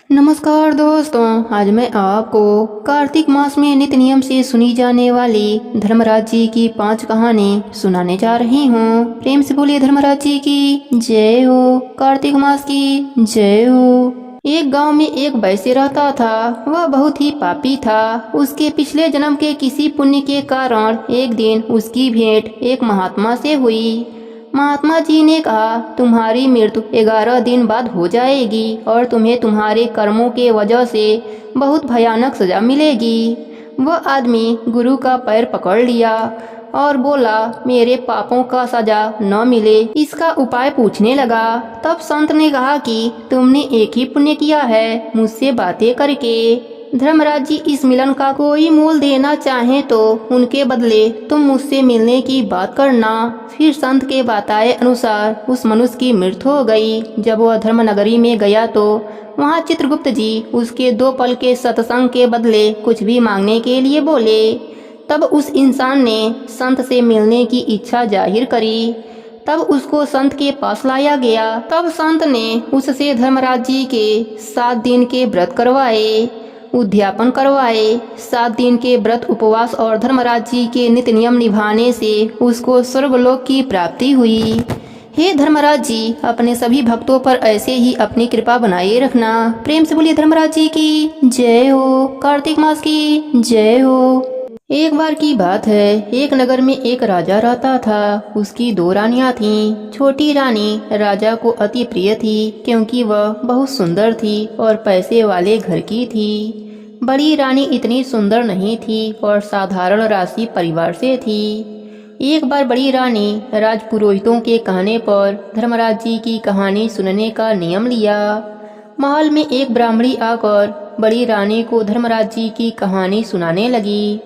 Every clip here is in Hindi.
नमस्कार दोस्तों, आज मैं आपको कार्तिक मास में नित्य नियम से सुनी जाने वाली धर्मराज जी की 5 कहानी सुनाने जा रही हूँ। प्रेम से बोलिए धर्मराज जी की जय हो, कार्तिक मास की जय हो। एक गांव में एक वैश्य रहता था। वह बहुत ही पापी था। उसके पिछले जन्म के किसी पुण्य के कारण एक दिन उसकी भेंट एक महात्मा से हुई। महात्मा जी ने कहा, तुम्हारी मृत्यु 11 दिन बाद हो जाएगी और तुम्हें तुम्हारे कर्मों के वजह से बहुत भयानक सजा मिलेगी। वह आदमी गुरु का पैर पकड़ लिया और बोला, मेरे पापों का सजा न मिले इसका उपाय पूछने लगा। तब संत ने कहा कि तुमने एक ही पुण्य किया है, मुझसे बातें करके। धर्मराज जी इस मिलन का कोई मूल देना चाहे तो उनके बदले तुम मुझसे मिलने की बात करना। फिर संत के बताए अनुसार उस मनुष्य की मृत्यु हो गई। जब वह धर्मनगरी में गया तो वहाँ चित्रगुप्त जी उसके 2 पल के सत्संग के बदले कुछ भी मांगने के लिए बोले। तब उस इंसान ने संत से मिलने की इच्छा जाहिर करी। तब उसको संत के पास लाया गया। तब संत ने उससे धर्मराज जी के 7 दिन के व्रत करवाए, उद्यापन करवाए। 7 दिन के व्रत, उपवास और धर्मराज जी के नित्य नियम निभाने से उसको स्वर्गलोक की प्राप्ति हुई। हे धर्मराज जी, अपने सभी भक्तों पर ऐसे ही अपनी कृपा बनाए रखना। प्रेम से बोलिए धर्मराज जी की जय हो, कार्तिक मास की जय हो। एक बार की बात है, एक नगर में एक राजा रहता था। उसकी 2 रानियां थीं। छोटी रानी राजा को अति प्रिय थी क्योंकि वह बहुत सुंदर थी और पैसे वाले घर की थी। बड़ी रानी इतनी सुंदर नहीं थी और साधारण राशि परिवार से थी। एक बार बड़ी रानी राजपुरोहितों के कहने पर धर्मराज जी की कहानी सुनने का नियम लिया। महल में एक ब्राह्मणी आकर बड़ी रानी को धर्मराज जी की कहानी सुनाने लगी।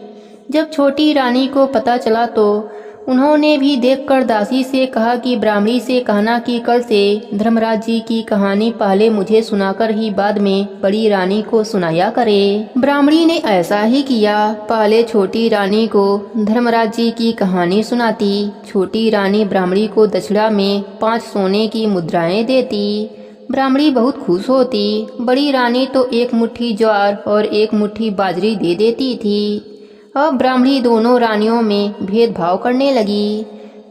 जब छोटी रानी को पता चला तो उन्होंने भी देखकर दासी से कहा कि ब्राह्मणी से कहना कि कल से धर्मराज जी की कहानी पहले मुझे सुनाकर ही बाद में बड़ी रानी को सुनाया करे। ब्राह्मणी ने ऐसा ही किया। पहले छोटी रानी को धर्मराज जी की कहानी सुनाती। छोटी रानी ब्राह्मणी को दक्षिणा में 5 सोने की मुद्राएं देती। ब्राह्मणी बहुत खुश होती। बड़ी रानी तो 1 मुट्ठी ज्वार और 1 मुट्ठी बाजरी दे देती थी। अब ब्राह्मणी दोनों रानियों में भेदभाव करने लगी।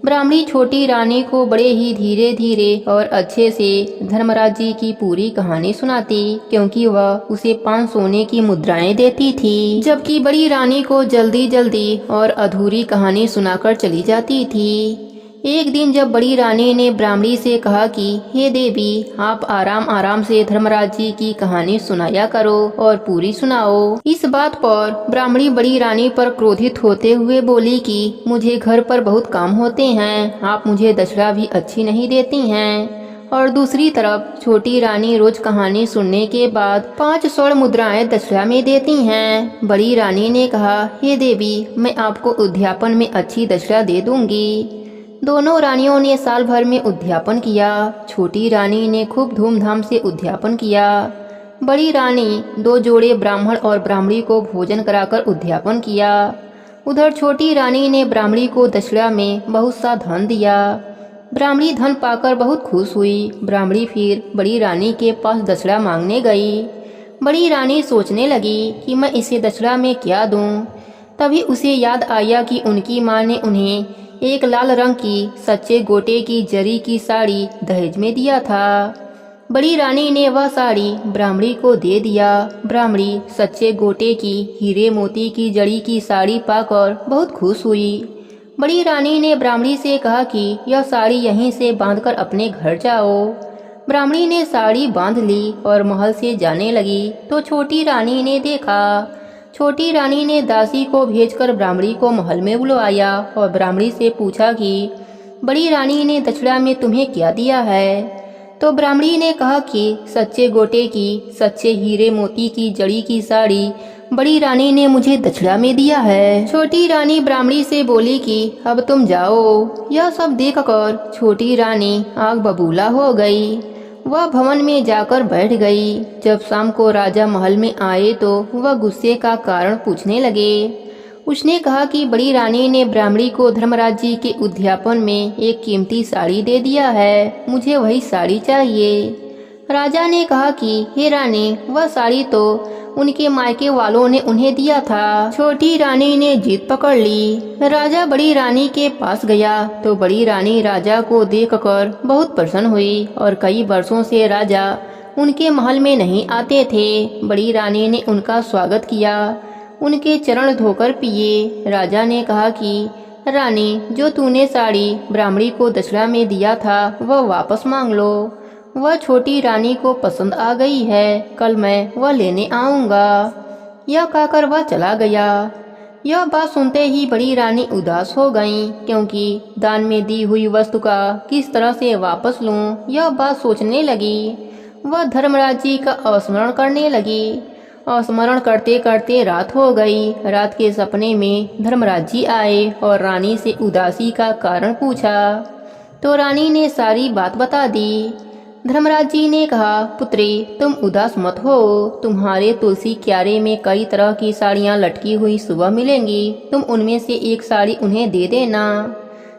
ब्राह्मणी छोटी रानी को बड़े ही धीरे धीरे और अच्छे से धर्मराज जी की पूरी कहानी सुनाती क्योंकि वह उसे 5 सोने की मुद्राएं देती थी, जबकि बड़ी रानी को जल्दी जल्दी और अधूरी कहानी सुनाकर चली जाती थी। एक दिन जब बड़ी रानी ने ब्राह्मणी से कहा कि हे देवी, आप आराम आराम से धर्मराज जी की कहानी सुनाया करो और पूरी सुनाओ। इस बात पर ब्राह्मणी बड़ी रानी पर क्रोधित होते हुए बोली कि मुझे घर पर बहुत काम होते हैं, आप मुझे दक्षिणा भी अच्छी नहीं देती हैं। और दूसरी तरफ छोटी रानी रोज कहानी सुनने के बाद 5 स्वर्ण मुद्राएं दक्षिणा में देती हैं। बड़ी रानी ने कहा, हे देवी, मैं आपको उद्यापन में अच्छी दक्षिणा दे दूंगी। दोनों रानियों ने साल भर में उद्यापन किया। छोटी रानी ने खूब धूमधाम से उद्यापन किया। बड़ी रानी 2 जोड़े ब्राह्मण और ब्राह्मणी को भोजन कराकर उद्यापन किया। उधर छोटी रानी ने ब्राह्मणी को दक्षिणा में बहुत सा धन दिया। ब्राह्मणी धन पाकर बहुत खुश हुई। ब्राह्मणी फिर बड़ी रानी के पास दक्षिणा मांगने गई। बड़ी रानी सोचने लगी कि मैं इसे दक्षिणा में क्या दूं। तभी उसे याद आया कि उनकी माँ ने उन्हें एक लाल रंग की सच्चे गोटे की जरी की साड़ी दहेज में दिया था। बड़ी रानी ने वह साड़ी ब्राह्मणी को दे दिया। ब्राह्मणी सच्चे गोटे की हीरे मोती की जड़ी की साड़ी पाकर बहुत खुश हुई। बड़ी रानी ने ब्राह्मणी से कहा कि यह साड़ी यहीं से बांधकर अपने घर जाओ। ब्राह्मणी ने साड़ी बांध ली और महल से जाने लगी तो छोटी रानी ने देखा। छोटी रानी ने दासी को भेजकर ब्राह्मणी को महल में बुलवाया और ब्राह्मणी से पूछा कि बड़ी रानी ने दक्षिणा में तुम्हें क्या दिया है। तो ब्राह्मणी ने कहा कि सच्चे गोटे की सच्चे हीरे मोती की जड़ी की साड़ी बड़ी रानी ने मुझे दक्षिणा में दिया है। छोटी रानी ब्राह्मणी से बोली कि अब तुम जाओ। यह सब देखकर छोटी रानी आग बबूला हो गई। वह भवन में जाकर बैठ गई। जब शाम को राजा महल में आए तो वह गुस्से का कारण पूछने लगे। उसने कहा कि बड़ी रानी ने ब्राह्मणी को धर्मराज जी के उद्यापन में एक कीमती साड़ी दे दिया है, मुझे वही साड़ी चाहिए। राजा ने कहा कि हे रानी, वह साड़ी तो उनके मायके वालों ने उन्हें दिया था। छोटी रानी ने जीत पकड़ ली। राजा बड़ी रानी के पास गया तो बड़ी रानी राजा को देखकर बहुत प्रसन्न हुई और कई वर्षों से राजा उनके महल में नहीं आते थे। बड़ी रानी ने उनका स्वागत किया, उनके चरण धोकर पिए। राजा ने कहा कि रानी, जो तूने साड़ी ब्राह्मणी को दक्षिणा में दिया था वह वापस मांग लो। वह छोटी रानी को पसंद आ गई है, कल मैं वह लेने आऊँगा। यह कहकर वह चला गया। यह बात सुनते ही बड़ी रानी उदास हो गईं, क्योंकि दान में दी हुई वस्तु का किस तरह से वापस लूं, यह बात सोचने लगी। वह धर्मराज जी का स्मरण करने लगी। स्मरण करते करते रात हो गई। रात के सपने में धर्मराज जी आए और रानी से उदासी का कारण पूछा तो रानी ने सारी बात बता दी। धर्मराज जी ने कहा, पुत्री, तुम उदास मत हो। तुम्हारे तुलसी क्यारे में कई तरह की साड़ियाँ लटकी हुई सुबह मिलेंगी। तुम उनमें से एक साड़ी उन्हें दे देना।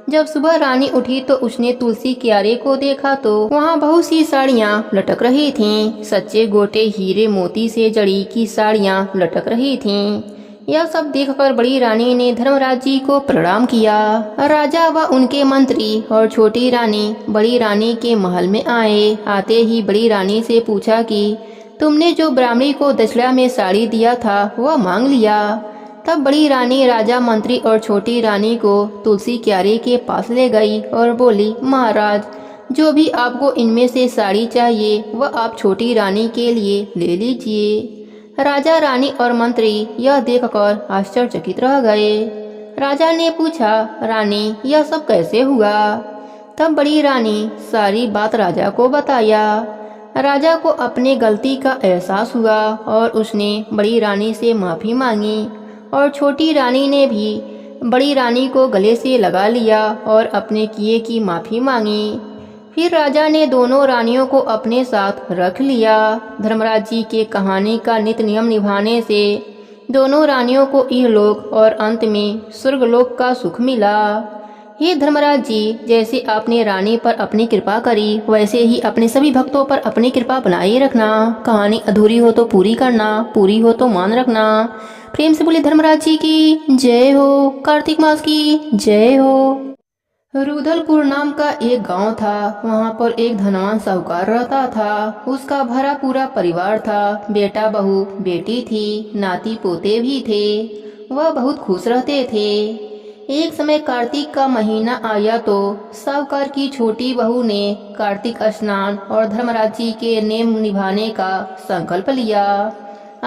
जब सुबह रानी उठी तो उसने तुलसी क्यारे को देखा तो वहाँ बहुत सी साड़ियाँ लटक रही थीं। सच्चे गोटे हीरे मोती से जड़ी की साड़ियाँ लटक रही थीं। यह सब देखकर बड़ी रानी ने धर्मराज जी को प्रणाम किया। राजा व उनके मंत्री और छोटी रानी बड़ी रानी के महल में आए। आते ही बड़ी रानी से पूछा कि तुमने जो ब्राह्मणी को दक्षिणा में साड़ी दिया था वह मांग लिया। तब बड़ी रानी राजा, मंत्री और छोटी रानी को तुलसी क्यारे के पास ले गई और बोली, महाराज, जो भी आपको इनमें से साड़ी चाहिए वह आप छोटी रानी के लिए ले लीजिए। राजा, रानी और मंत्री यह देखकर आश्चर्यचकित रह गए। राजा ने पूछा, रानी, यह सब कैसे हुआ? तब बड़ी रानी सारी बात राजा को बताया। राजा को अपने गलती का एहसास हुआ और उसने बड़ी रानी से माफ़ी मांगी और छोटी रानी ने भी बड़ी रानी को गले से लगा लिया और अपने किए की माफ़ी मांगी। फिर राजा ने दोनों रानियों को अपने साथ रख लिया। धर्मराज जी के कहानी का नित्य नियम निभाने से दोनों रानियों को इहलोक और अंत में स्वर्गलोक का सुख मिला। हे धर्मराज जी, जैसे आपने रानी पर अपनी कृपा करी वैसे ही अपने सभी भक्तों पर अपनी कृपा बनाए रखना। कहानी अधूरी हो तो पूरी करना, पूरी हो तो मान रखना। प्रेम से बोले धर्मराज जी की जय हो, कार्तिक मास की जय हो। रुदलपुर नाम का एक गांव था। वहां पर एक धनवान साहूकार रहता था। उसका भरा पूरा परिवार था। बेटा, बहू, बेटी थी, नाती पोते भी थे। वह बहुत खुश रहते थे। एक समय कार्तिक का महीना आया तो साहूकार की छोटी बहू ने कार्तिक स्नान और धर्मराज जी के नेम निभाने का संकल्प लिया।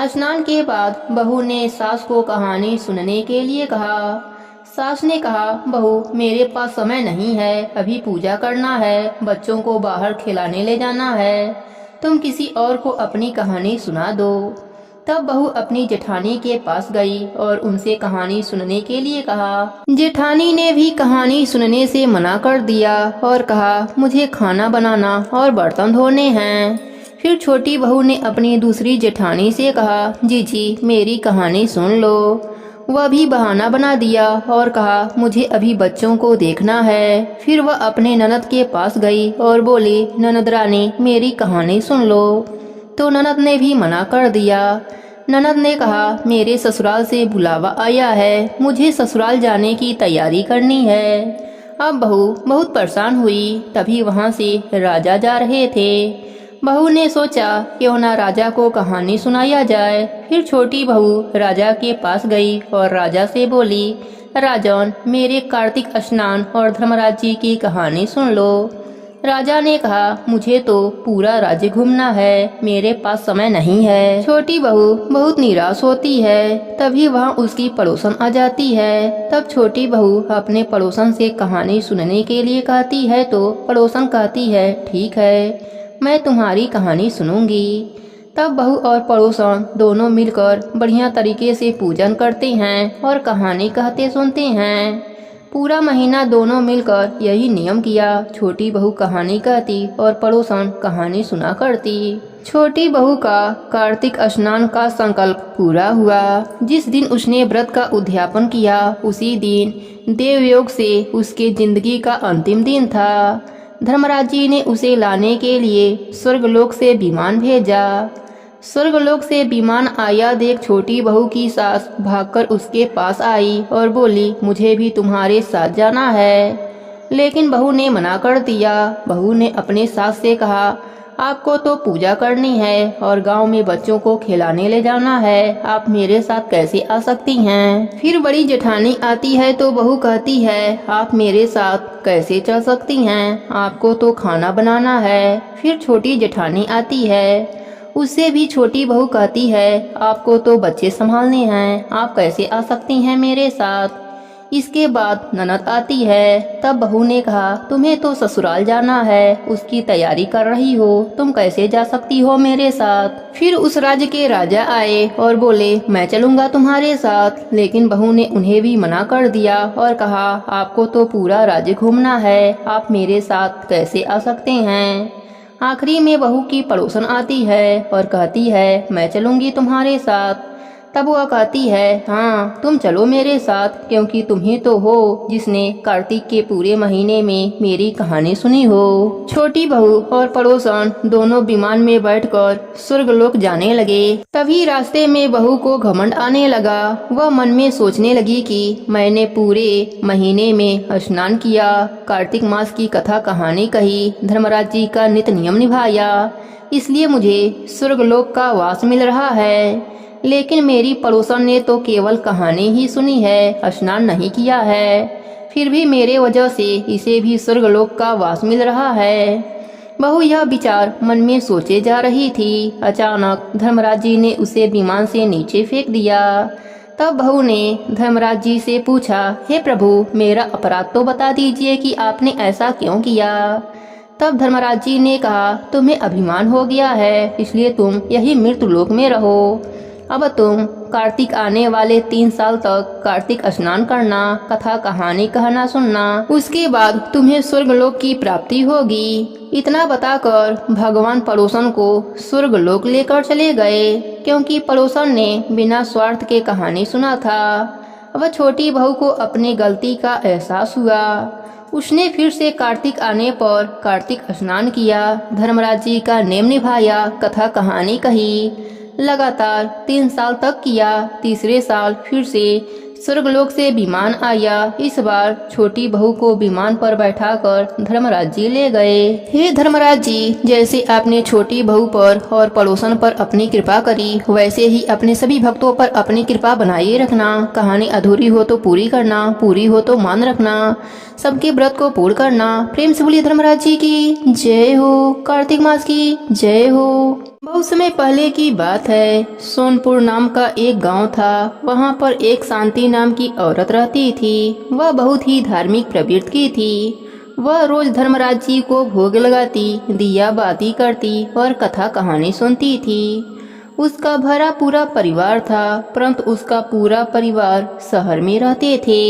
स्नान के बाद बहू ने सास को कहानी सुनने के लिए कहा। सास ने कहा, बहू, मेरे पास समय नहीं है, अभी पूजा करना है, बच्चों को बाहर खिलाने ले जाना है, तुम किसी और को अपनी कहानी सुना दो। तब बहू अपनी जेठानी के पास गई और उनसे कहानी सुनने के लिए कहा। जेठानी ने भी कहानी सुनने से मना कर दिया और कहा, मुझे खाना बनाना और बर्तन धोने हैं। फिर छोटी बहू ने अपनी दूसरी जेठानी से कहा, जी मेरी कहानी सुन लो। वह भी बहाना बना दिया और कहा, मुझे अभी बच्चों को देखना है। फिर वह अपने ननद के पास गई और बोली, ननद रानी, मेरी कहानी सुन लो। तो ननद ने भी मना कर दिया। ननद ने कहा, मेरे ससुराल से बुलावा आया है, मुझे ससुराल जाने की तैयारी करनी है। अब बहू बहुत परेशान हुई। तभी वहाँ से राजा जा रहे थे। बहू ने सोचा क्यों ना राजा को कहानी सुनाया जाए। फिर छोटी बहू राजा के पास गई और राजा से बोली, राजन, मेरे कार्तिक स्नान और धर्मराज जी की कहानी सुन लो। राजा ने कहा, मुझे तो पूरा राज्य घूमना है, मेरे पास समय नहीं है। छोटी बहू बहुत निराश होती है। तभी वहाँ उसकी पड़ोसन आ जाती है। तब छोटी बहू अपने पड़ोसन से कहानी सुनने के लिए कहती है तो पड़ोसन कहती है, ठीक है, मैं तुम्हारी कहानी सुनूंगी। तब बहू और पड़ोसन दोनों मिलकर बढ़िया तरीके से पूजन करते हैं और कहानी कहते सुनते हैं। पूरा महीना दोनों मिलकर यही नियम किया। छोटी बहू कहानी कहती और पड़ोसन कहानी सुना करती। छोटी बहू का कार्तिक स्नान का संकल्प पूरा हुआ। जिस दिन उसने व्रत का उद्यापन किया उसी दिन देवयोग से उसके जिंदगी का अंतिम दिन था। धर्मराज जी ने उसे लाने के लिए स्वर्गलोक से विमान भेजा। स्वर्गलोक से विमान आया देख छोटी बहू की सास भागकर उसके पास आई और बोली, मुझे भी तुम्हारे साथ जाना है। लेकिन बहू ने मना कर दिया। बहू ने अपने सास से कहा, आपको तो पूजा करनी है और गांव में बच्चों को खिलाने ले जाना है, आप मेरे साथ कैसे आ सकती हैं। फिर बड़ी जेठानी आती है तो बहू कहती है, आप मेरे साथ कैसे चल सकती हैं, आपको तो खाना बनाना है। फिर छोटी जेठानी आती है, उससे भी छोटी बहू कहती है, आपको तो बच्चे संभालने हैं, आप कैसे आ सकती हैं मेरे साथ। इसके बाद ननद आती है। तब बहू ने कहा, तुम्हें तो ससुराल जाना है, उसकी तैयारी कर रही हो, तुम कैसे जा सकती हो मेरे साथ। फिर उस राज्य के राजा आए और बोले, मैं चलूंगा तुम्हारे साथ। लेकिन बहू ने उन्हें भी मना कर दिया और कहा, आपको तो पूरा राज्य घूमना है, आप मेरे साथ कैसे आ सकते हैं। आखिरी में बहू की पड़ोसन आती है और कहती है, मैं चलूंगी तुम्हारे साथ। तब वह कहती है, हाँ तुम चलो मेरे साथ, क्योंकि तुम ही तो हो जिसने कार्तिक के पूरे महीने में मेरी कहानी सुनी हो। छोटी बहू और पड़ोसन दोनों विमान में बैठकर स्वर्गलोक जाने लगे। तभी रास्ते में बहू को घमंड आने लगा। वह मन में सोचने लगी कि मैंने पूरे महीने में स्नान किया, कार्तिक मास की कथा कहानी कही, धर्मराज जी का नित्य नियम निभाया, इसलिए मुझे स्वर्गलोक का वास मिल रहा है। लेकिन मेरी पड़ोसन ने तो केवल कहानी ही सुनी है, स्नान नहीं किया है, फिर भी मेरे वजह से इसे भी स्वर्गलोक का वास मिल रहा है। बहू यह विचार मन में सोचे जा रही थी। अचानक धर्मराज जी ने उसे विमान से नीचे फेंक दिया। तब बहू ने धर्मराज जी से पूछा, हे प्रभु, मेरा अपराध तो बता दीजिए कि आपने ऐसा क्यों किया। तब धर्मराज जी ने कहा, तुम्हें अभिमान हो गया है, इसलिए तुम यही मृत्यु लोक में रहो। अब तुम कार्तिक आने वाले 3 साल तक कार्तिक स्नान करना, कथा कहानी कहना सुनना, उसके बाद तुम्हें स्वर्गलोक की प्राप्ति होगी। इतना बताकर भगवान पड़ोसन को स्वर्गलोक लेकर चले गए, क्योंकि पड़ोसन ने बिना स्वार्थ के कहानी सुना था। अब छोटी बहू को अपनी गलती का एहसास हुआ। उसने फिर से कार्तिक आने पर कार्तिक स्नान किया, धर्मराज जी का नेम निभाया, कथा कहानी कही, लगातार 3 साल तक किया। तीसरे साल फिर से स्वर्गलोक से विमान आया। इस बार छोटी बहू को विमान पर बैठाकर धर्मराज जी ले गए। हे धर्मराज जी, जैसे आपने छोटी बहू पर और पड़ोसन पर अपनी कृपा करी, वैसे ही अपने सभी भक्तों पर अपनी कृपा बनाए रखना। कहानी अधूरी हो तो पूरी करना, पूरी हो तो मान रखना, सबके व्रत को पूर्ण करना। प्रेम से बोलिए धर्मराज जी की जय हो, कार्तिक मास की जय हो। बहुत समय पहले की बात है। सोनपुर नाम का एक गांव था। वहां पर एक शांति नाम की औरत रहती थी। वह बहुत ही धार्मिक प्रवृत्ति की थी। वह रोज धर्मराज जी को भोग लगाती, दिया बाती करती और कथा कहानी सुनती थी। उसका भरा पूरा परिवार था, परंतु उसका पूरा परिवार शहर में रहते थे।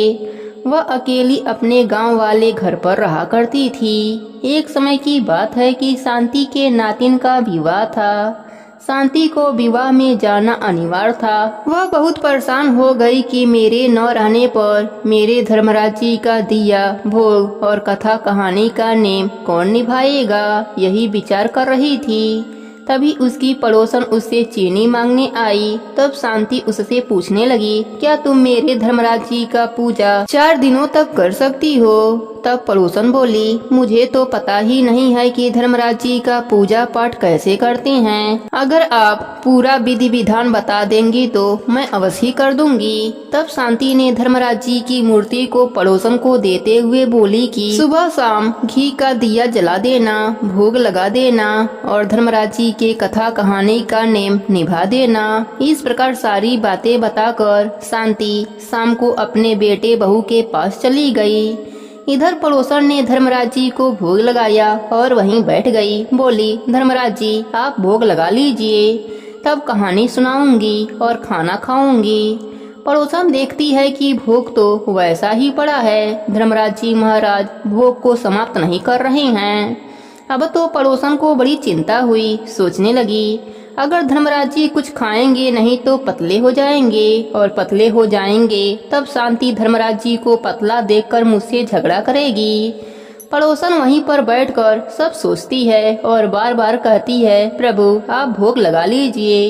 वह अकेली अपने गांव वाले घर पर रहा करती थी। एक समय की बात है कि शांति के नातिन का विवाह था। शांति को विवाह में जाना अनिवार्य था। वह बहुत परेशान हो गई कि मेरे न रहने पर मेरे धर्मराज जी का दिया, भोग और कथा कहानी का नेम कौन निभाएगा, यही विचार कर रही थी। तभी उसकी पड़ोसन उससे चीनी मांगने आई। तब शांति उससे पूछने लगी, क्या तुम मेरे धर्मराज जी का पूजा 4 दिनों तक कर सकती हो? तब पड़ोसन बोली, मुझे तो पता ही नहीं है कि धर्मराज जी का पूजा पाठ कैसे करते हैं। अगर आप पूरा विधि विधान बता देंगी तो मैं अवश्य ही कर दूंगी। तब शांति ने धर्मराज जी की मूर्ति को पड़ोसन को देते हुए बोली कि सुबह शाम घी का दिया जला देना, भोग लगा देना और धर्मराज जी के कथा कहानी का नेम निभा देना। इस प्रकार सारी बातें बताकर शांति शाम को अपने बेटे बहू के पास चली गई। इधर पड़ोसन ने धर्मराज जी को भोग लगाया और वहीं बैठ गई। बोली, धर्मराज जी आप भोग लगा लीजिए, तब कहानी सुनाऊंगी और खाना खाऊंगी। पड़ोसन देखती है कि भोग तो वैसा ही पड़ा है, धर्मराज जी महाराज भोग को समाप्त नहीं कर रहे हैं। अब तो पड़ोसन को बड़ी चिंता हुई। सोचने लगी, अगर धर्मराज जी कुछ खाएंगे नहीं तो पतले हो जाएंगे, और पतले हो जाएंगे तब शांति धर्मराज जी को पतला देखकर मुझसे झगड़ा करेगी। पड़ोसन वहीं पर बैठकर सब सोचती है और बार बार कहती है, प्रभु आप भोग लगा लीजिए।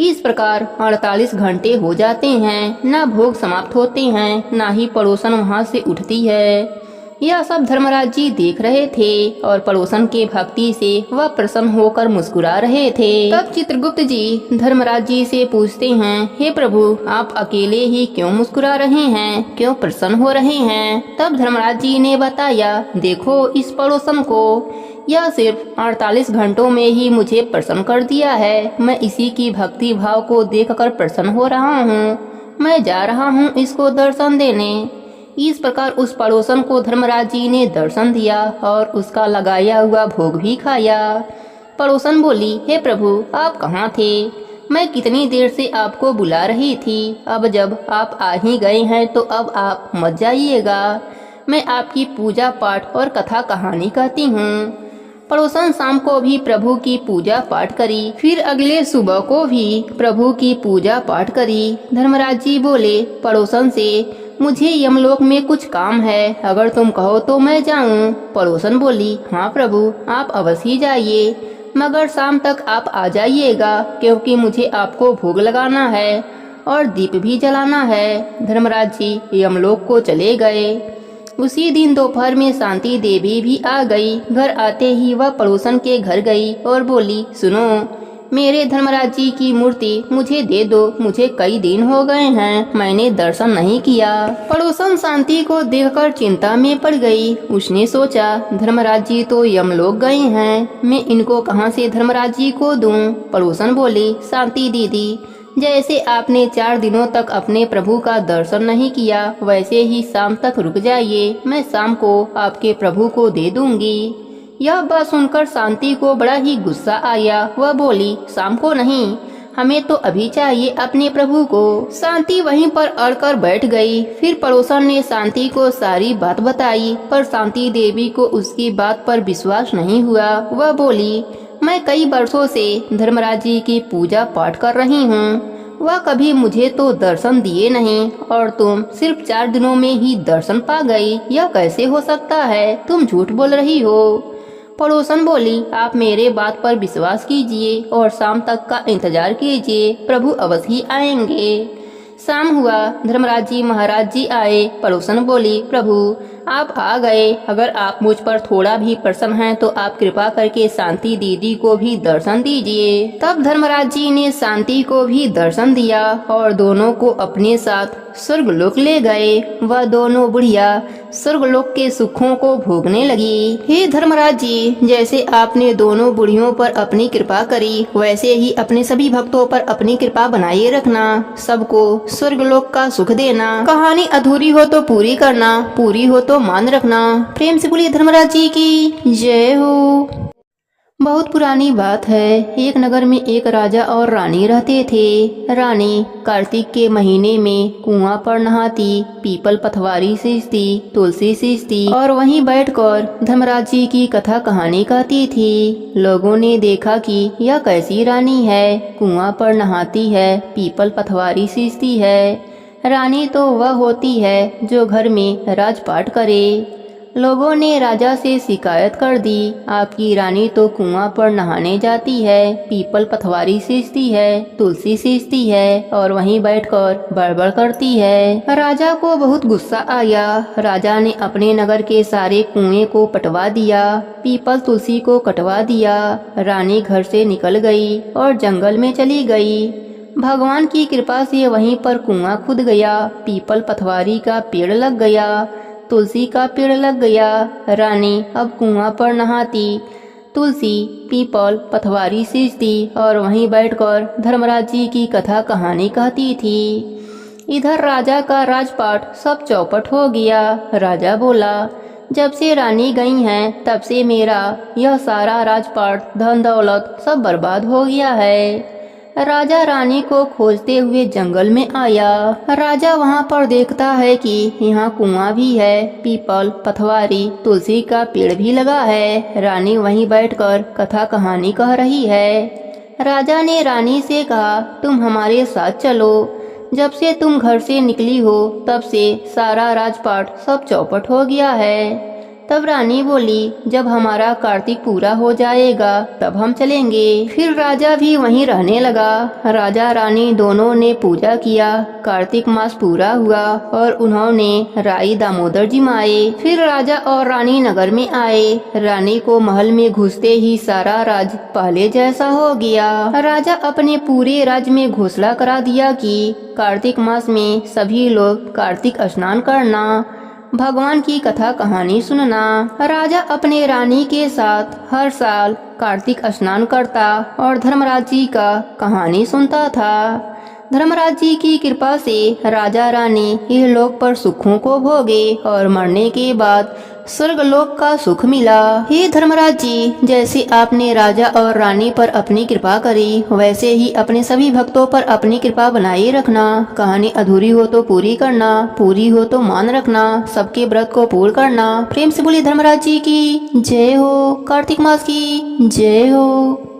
इस प्रकार 48 घंटे हो जाते हैं, ना भोग समाप्त होते हैं, ना ही पड़ोसन वहां से उठती है। यह सब धर्मराज जी देख रहे थे और पड़ोसन के भक्ति से वह प्रसन्न होकर मुस्कुरा रहे थे। तब चित्रगुप्त जी धर्मराज जी से पूछते हैं, हे प्रभु आप अकेले ही क्यों मुस्कुरा रहे हैं, क्यों प्रसन्न हो रहे हैं? तब धर्मराज जी ने बताया, देखो इस पड़ोसन को, यह सिर्फ 48 घंटों में ही मुझे प्रसन्न कर दिया है। मैं इसी की भक्ति भाव को देखकर प्रसन्न हो रहा हूँ। मैं जा रहा हूँ इसको दर्शन देने। इस प्रकार उस पड़ोसन को धर्मराज जी ने दर्शन दिया और उसका लगाया हुआ भोग भी खाया। पड़ोसन बोली, हे प्रभु आप कहाँ थे? मैं कितनी देर से आपको बुला रही थी। अब जब आप आ ही गए हैं तो अब आप मत जाइएगा। मैं आपकी पूजा पाठ और कथा कहानी कहती हूँ। पड़ोसन शाम को भी प्रभु की पूजा पाठ करी, फिर अगले सुबह को भी प्रभु की पूजा पाठ करी। धर्मराज जी बोले पड़ोसन से, मुझे यमलोक में कुछ काम है, अगर तुम कहो तो मैं जाऊं। पड़ोसन बोली, हाँ प्रभु आप अवश्य ही जाइए, मगर शाम तक आप आ जाइएगा, क्योंकि मुझे आपको भोग लगाना है और दीप भी जलाना है। धर्मराज जी यमलोक को चले गए। उसी दिन दोपहर में शांति देवी भी आ गई। घर आते ही वह पड़ोसन के घर गई और बोली, सुनो मेरे धर्मराज जी की मूर्ति मुझे दे दो, मुझे कई दिन हो गए हैं, मैंने दर्शन नहीं किया। पड़ोसन शांति को देखकर चिंता में पड़ गई। उसने सोचा, धर्मराज जी तो यमलोक गए हैं, मैं इनको कहां से धर्मराज जी को दूं? पड़ोसन बोली, शांति दीदी जैसे आपने 4 दिनों तक अपने प्रभु का दर्शन नहीं किया, वैसे ही शाम तक रुक जाइए, मैं शाम को आपके प्रभु को दे दूंगी। यह बात सुनकर शांति को बड़ा ही गुस्सा आया। वह बोली, शाम को नहीं, हमें तो अभी चाहिए अपने प्रभु को। शांति वहीं पर अड़कर बैठ गई। फिर पड़ोसन ने शांति को सारी बात बताई, पर शांति देवी को उसकी बात पर विश्वास नहीं हुआ। वह बोली, मैं कई वर्षों से धर्मराज जी की पूजा पाठ कर रही हूँ, वह कभी मुझे तो दर्शन दिए नहीं और तुम सिर्फ 4 दिनों में ही दर्शन पा गई, यह कैसे हो सकता है? तुम झूठ बोल रही हो। पड़ोसन बोली, आप मेरे बात पर विश्वास कीजिए और शाम तक का इंतजार कीजिए, प्रभु अवश्य ही आएंगे। शाम हुआ, धर्मराज जी महाराज जी आए। पड़ोसन बोली, प्रभु आप आ गए, अगर आप मुझ पर थोड़ा भी प्रसन्न हैं तो आप कृपा करके शांति दीदी को भी दर्शन दीजिए। तब धर्मराज जी ने शांति को भी दर्शन दिया और दोनों को अपने साथ स्वर्गलोक ले गए। वह दोनों बुढ़िया स्वर्गलोक के सुखों को भोगने लगी। हे धर्मराज जी, जैसे आपने दोनों बुढ़ियों पर अपनी कृपा करी, वैसे ही अपने सभी भक्तों पर अपनी कृपा बनाए रखना, सबको स्वर्गलोक का सुख देना। कहानी अधूरी हो तो पूरी करना, पूरी हो तो मान रखना। प्रेम से बोलिए धर्मराज जी की जय हो। बहुत पुरानी बात है। एक नगर में एक राजा और रानी रहते थे। रानी कार्तिक के महीने में कुआं पर नहाती, पीपल पथवारी सींचती, तुलसी सींचती और वहीं बैठकर धर्मराज जी की कथा कहानी कहती थी। लोगों ने देखा कि यह कैसी रानी है, कुआं पर नहाती है, पीपल पथवारी सींचती है। रानी तो वह होती है जो घर में राजपाट करे। लोगों ने राजा से शिकायत कर दी, आपकी रानी तो कुआं पर नहाने जाती है, पीपल पथवारी सींचती है, तुलसी सींचती है और वहीं बैठकर बड़बड़ करती है। राजा को बहुत गुस्सा आया। राजा ने अपने नगर के सारे कुएं को पटवा दिया, पीपल तुलसी को कटवा दिया। रानी घर से निकल गई और जंगल में चली गई। भगवान की कृपा से वहीं पर कुआं खुद गया, पीपल पथवारी का पेड़ लग गया, तुलसी का पेड़ लग गया। रानी अब कुआं पर नहाती, तुलसी पीपल पथवारी सींचती और वहीं बैठकर धर्मराज जी की कथा कहानी कहती थी। इधर राजा का राजपाट सब चौपट हो गया। राजा बोला, जब से रानी गई हैं तब से मेरा यह सारा राजपाट धन दौलत सब बर्बाद हो गया है। राजा रानी को खोजते हुए जंगल में आया। राजा वहां पर देखता है कि यहाँ कुआं भी है, पीपल पथवारी तुलसी का पेड़ भी लगा है। रानी वहीं बैठकर कथा कहानी कह रही है। राजा ने रानी से कहा, तुम हमारे साथ चलो। जब से तुम घर से निकली हो तब से सारा राजपाट सब चौपट हो गया है। तब रानी बोली, जब हमारा कार्तिक पूरा हो जाएगा तब हम चलेंगे। फिर राजा भी वहीं रहने लगा। राजा रानी दोनों ने पूजा किया। कार्तिक मास पूरा हुआ और उन्होंने राई दामोदर जी माए। फिर राजा और रानी नगर में आए। रानी को महल में घुसते ही सारा राज पहले जैसा हो गया। राजा अपने पूरे राज्य में घोषणा करा दिया कि कार्तिक मास में सभी लोग कार्तिक स्नान करना, भगवान की कथा कहानी सुनना। राजा अपने रानी के साथ हर साल कार्तिक स्नान करता और धर्मराज जी का कहानी सुनता था। धर्मराज जी की कृपा से राजा रानी यह लोक पर सुखों को भोगे और मरने के बाद स्वर्गलोक का सुख मिला। हे धर्मराज जी, जैसे आपने राजा और रानी पर अपनी कृपा करी, वैसे ही अपने सभी भक्तों पर अपनी कृपा बनाए रखना। कहानी अधूरी हो तो पूरी करना, पूरी हो तो मान रखना, सबके व्रत को पूर्ण करना। प्रेम से बोलिए धर्मराज जी की जय हो, कार्तिक मास की जय हो।